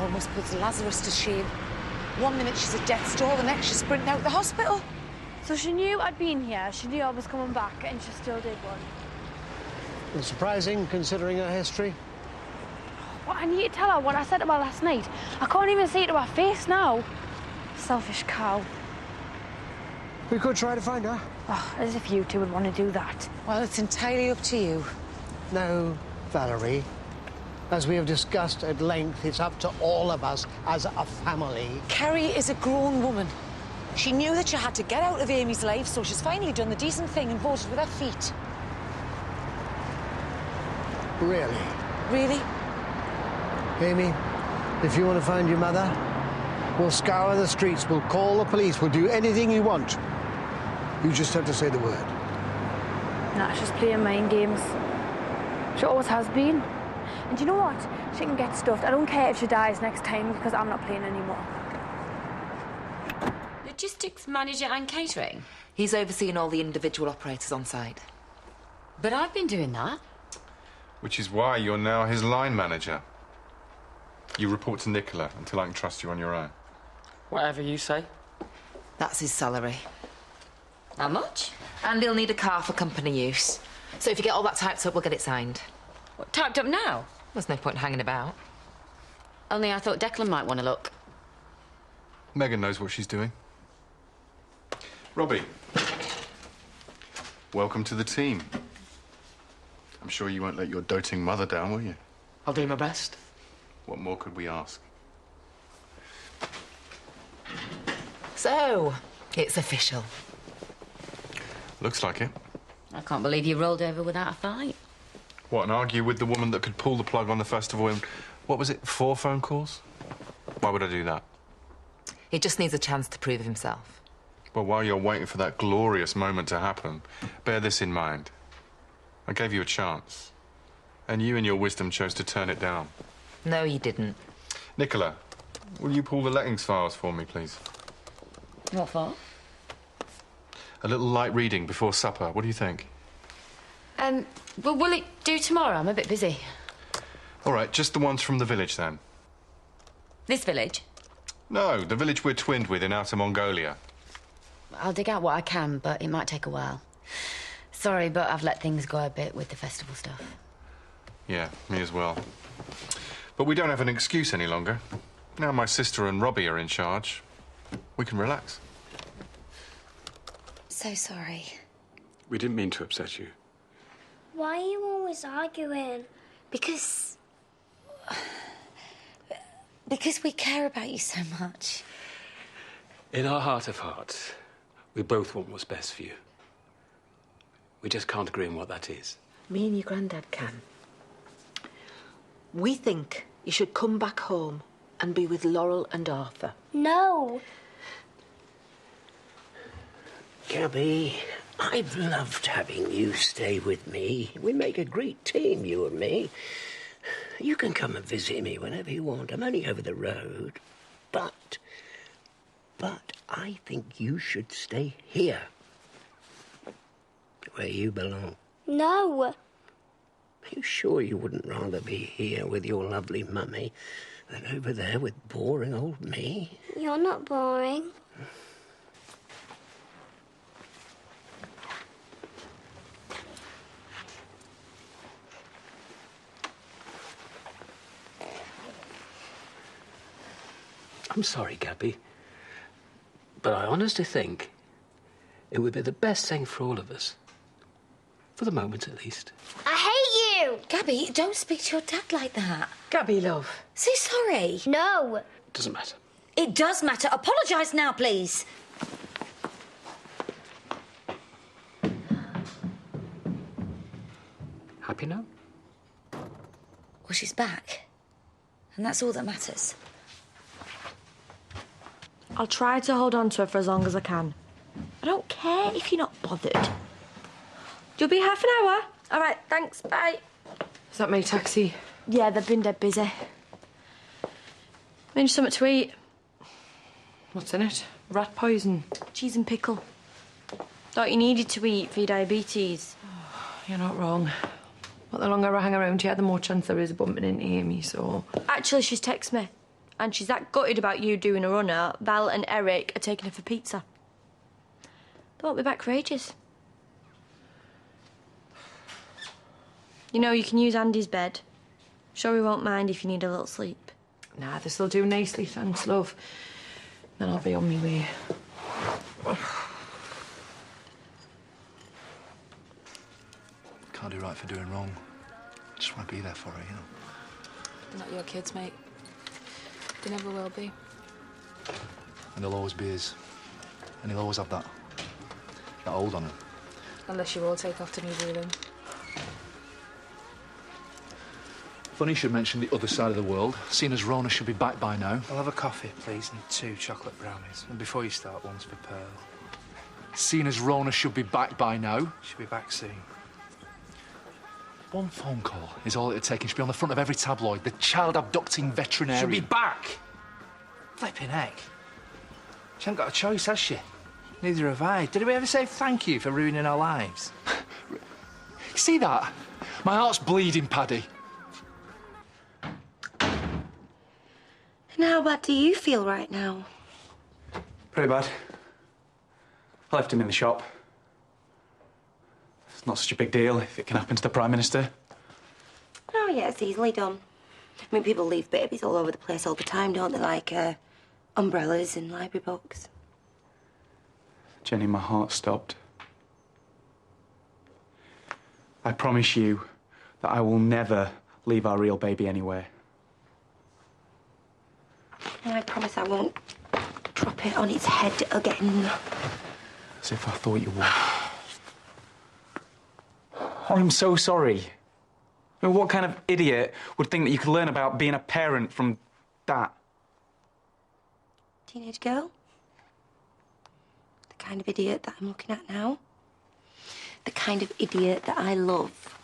almost puts Lazarus to shame. One minute she's at death's door, the next she's sprinting out the hospital. So she knew I'd been here, she knew I was coming back, and she still did one. Well, surprising, considering her history. What, I need to tell her what I said to her last night. I can't even say it to her face now. Selfish cow. We could try to find her. Oh, as if you two would want to do that. Well, it's entirely up to you. No, Valerie. As we have discussed at length, it's up to all of us as a family. Carrie is a grown woman. She knew that she had to get out of Amy's life, so she's finally done the decent thing and voted with her feet. Really? Really? Amy, if you want to find your mother, we'll scour the streets, we'll call the police, we'll do anything you want. You just have to say the word. Nah, she's playing mind games. She always has been. And you know what? She can get stuffed. I don't care if she dies next time because I'm not playing anymore. Logistics manager and catering? He's overseeing all the individual operators on site. But I've been doing that. Which is why you're now his line manager. You report to Nicola until I can trust you on your own. Whatever you say. That's his salary. How much? And he'll need a car for company use. So if you get all that typed up, we'll get it signed. What, typed up now? There's no point hanging about. Only I thought Declan might want to look. Megan knows what she's doing. Robbie. Welcome to the team. I'm sure you won't let your doting mother down, will you? I'll do my best. What more could we ask? So, it's official. Looks like it. I can't believe you rolled over without a fight. What, and argue with the woman that could pull the plug on the festival in, what was it, 4 phone calls? Why would I do that? He just needs a chance to prove himself. Well, while you're waiting for that glorious moment to happen, bear this in mind. I gave you a chance, and you in your wisdom chose to turn it down. No, you didn't. Nicola, will you pull the lettings files for me, please? What for? A little light reading before supper. What do you think? Well, will it do tomorrow? I'm a bit busy. All right, just the ones from the village, then. This village? No, the village we're twinned with in Outer Mongolia. I'll dig out what I can, but it might take a while. Sorry, but I've let things go a bit with the festival stuff. Yeah, me as well. But we don't have an excuse any longer. Now my sister and Robbie are in charge, we can relax. So sorry. We didn't mean to upset you. Why are you always arguing? Because we care about you so much. In our heart of hearts, we both want what's best for you. We just can't agree on what that is. Me and your granddad can. We think you should come back home and be with Laurel and Arthur. No. Gabby, I've loved having you stay with me. We make a great team, you and me. You can come and visit me whenever you want. I'm only over the road. But I think you should stay here, where you belong. No. Are you sure you wouldn't rather be here with your lovely mummy than over there with boring old me? You're not boring. I'm sorry, Gabby, but I honestly think it would be the best thing for all of us. For the moment, at least. I hate you! Gabby, don't speak to your dad like that. Gabby, love. Say sorry. No. Doesn't matter. It does matter. Apologise now, please. Happy now? Well, she's back. And that's all that matters. I'll try to hold on to her for as long as I can. I don't care if you're not bothered. You'll be half an hour. All right, thanks, bye. Is that my taxi? Yeah, they've been dead busy. Made you something to eat. What's in it? Rat poison? Cheese and pickle. Thought you needed to eat for your diabetes. Oh, you're not wrong. But the longer I hang around here, the more chance there is of bumping into Amy, so... Actually, she's texted me. And she's that gutted about you doing a runner, Val and Eric are taking her for pizza. They won't be back for ages. You know, you can use Andy's bed. Sure he won't mind if you need a little sleep. Nah, this'll do nicely, thanks, love. Then I'll be on my way. Can't do right for doing wrong. Just want to be there for her, you know. They're not your kids, mate. They never will be. And they'll always be his. And he'll always have that hold on him. Unless you all take off to New Zealand. Funny you should mention the other side of the world, seeing as Rona should be back by now. I'll have a coffee, please, and 2 chocolate brownies. And before you start, one's for Pearl. Seeing as Rona should be back by now. She'll be back soon. One phone call is all it'd take, and she'll be on the front of every tabloid. The child abducting veterinarian. She'll be back! Flipping heck. She hasn't got a choice, has she? Neither have I. Did we ever say thank you for ruining our lives? See that? My heart's bleeding, Paddy. And how bad do you feel right now? Pretty bad. I left him in the shop. It's not such a big deal if it can happen to the Prime Minister. Oh, yeah, it's easily done. I mean, people leave babies all over the place all the time, don't they? Like, umbrellas and library books. Jenny, my heart stopped. I promise you that I will never leave our real baby anywhere. And I promise I won't drop it on its head again. As if I thought you would. I'm so sorry. I mean, what kind of idiot would think that you could learn about being a parent from that? Teenage girl? The kind of idiot that I'm looking at now? The kind of idiot that I love,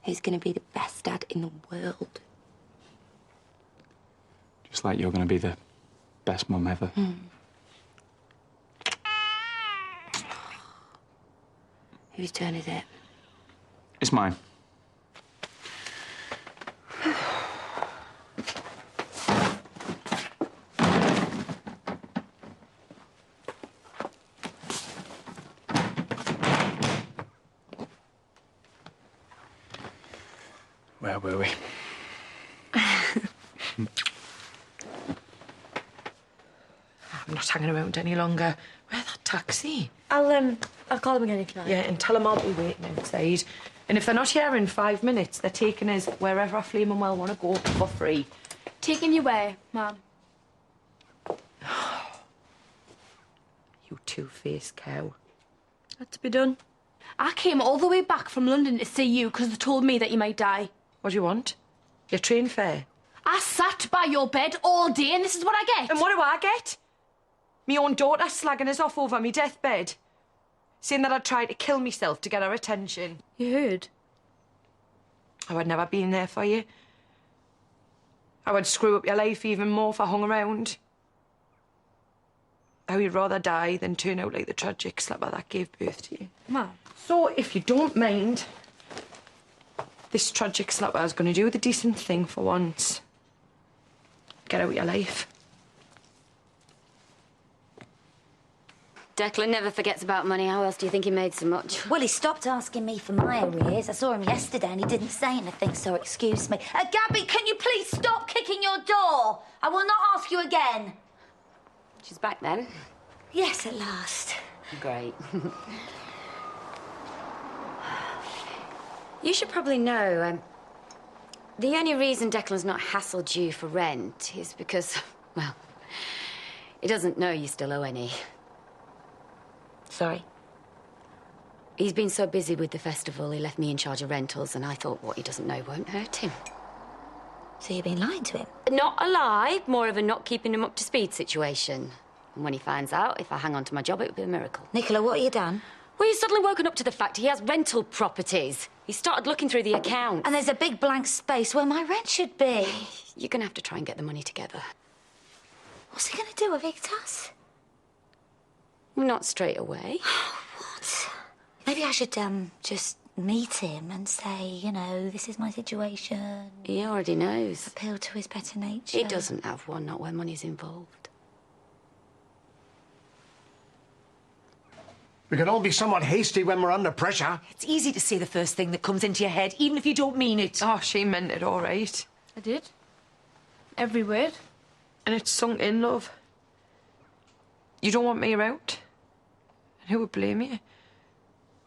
who's going to be the best dad in the world. Just like you're going to be the best mum ever. Whose turn is it? It's mine. Where were we? I'm not hanging around any longer. Where's that taxi? I'll call them again if you like. Yeah, and tell them I'll be waiting outside. And if they're not here in 5 minutes, they're taking us wherever Flame and Well want to go for free. Taking you where, Mum? You two-faced cow. Had to be done. I came all the way back from London to see you because they told me that you might die. What do you want? Your train fare? I sat by your bed all day and this is what I get. And what do I get? Me own daughter slagging us off over me deathbed. Saying that I'd tried to kill myself to get her attention. You heard? I would never been there for you. I would screw up your life even more if I hung around. How you'd rather die than turn out like the tragic slapper that gave birth to you. Mum. So, if you don't mind, this tragic slapper is going to do the decent thing for once. Get out of your life. Declan never forgets about money. How else do you think he made so much? Well, he stopped asking me for my arrears. I saw him yesterday and he didn't say anything, so excuse me. Gabby, can you please stop kicking your door? I will not ask you again. She's back then? Yes, at last. Great. You should probably know, the only reason Declan's not hassled you for rent is because, well, he doesn't know you still owe any. Sorry? He's been so busy with the festival, he left me in charge of rentals, and I thought what he doesn't know won't hurt him. So you've been lying to him? Not a lie, more of a not keeping him up to speed situation. And when he finds out, if I hang on to my job, it would be a miracle. Nicola, what have you done? Well, he's suddenly woken up to the fact he has rental properties. He started looking through the accounts. And there's a big blank space where my rent should be. You're going to have to try and get the money together. What's he going to do, evict us? Not straight away. What? Maybe I should, just meet him and say, you know, this is my situation. He already knows. Appeal to his better nature. He doesn't have one, not when money's involved. We can all be somewhat hasty when we're under pressure. It's easy to say the first thing that comes into your head, even if you don't mean it. Oh, she meant it all right. I did. Every word. And it's sunk in, love. You don't want me around. And who would blame you?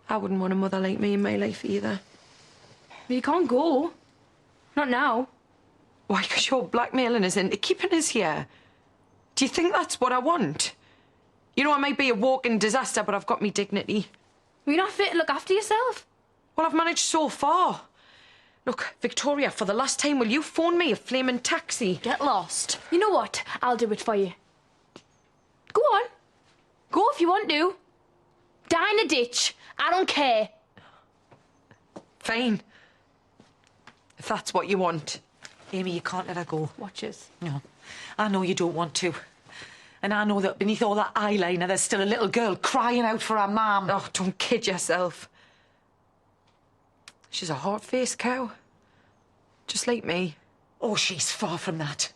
I wouldn't want a mother like me in my life either. But you can't go. Not now. Why? Because you're blackmailing us into keeping us here. Do you think that's what I want? You know, I might be a walking disaster, but I've got me dignity. You're not fit to look after yourself. Well, I've managed so far. Look, Victoria, for the last time, will you phone me a flaming taxi? Get lost. You know what? I'll do it for you. Go on. Go if you want to. Die in a ditch. I don't care. Fine. If that's what you want. Amy, you can't let her go. Watch us. No. I know you don't want to. And I know that beneath all that eyeliner, there's still a little girl crying out for her mum. Oh, don't kid yourself. She's a hard-faced cow. Just like me. Oh, she's far from that.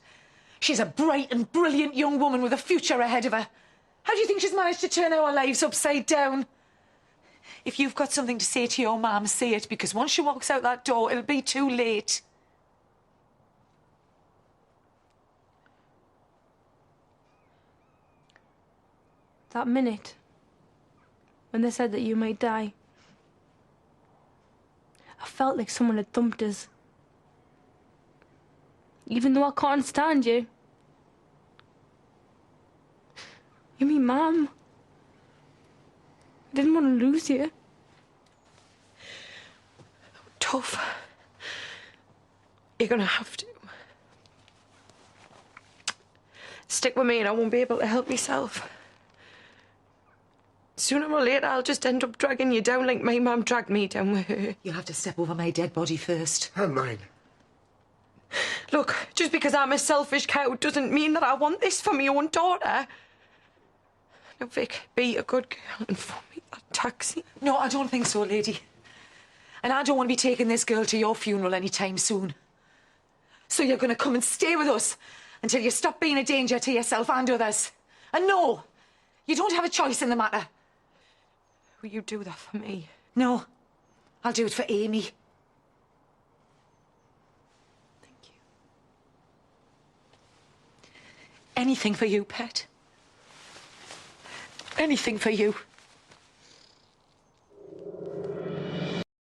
She's a bright and brilliant young woman with a future ahead of her. How do you think she's managed to turn our lives upside down? If you've got something to say to your mum, say it, because once she walks out that door, it'll be too late. That minute, when they said that you might die, I felt like someone had thumped us. Even though I can't stand you. You're me mum. I didn't want to lose you. Tough. You're gonna have to. Stick with me and I won't be able to help myself. Sooner or later, I'll just end up dragging you down like my mum dragged me down with her. You'll have to step over my dead body first. And mine. Look, just because I'm a selfish cow doesn't mean that I want this for my own daughter. Now, Vic, be a good girl and phone me that taxi. No, I don't think so, lady. And I don't want to be taking this girl to your funeral anytime soon. So you're going to come and stay with us until you stop being a danger to yourself and others. And no, you don't have a choice in the matter. Will you do that for me? No, I'll do it for Amy. Thank you. Anything for you, pet. Anything for you.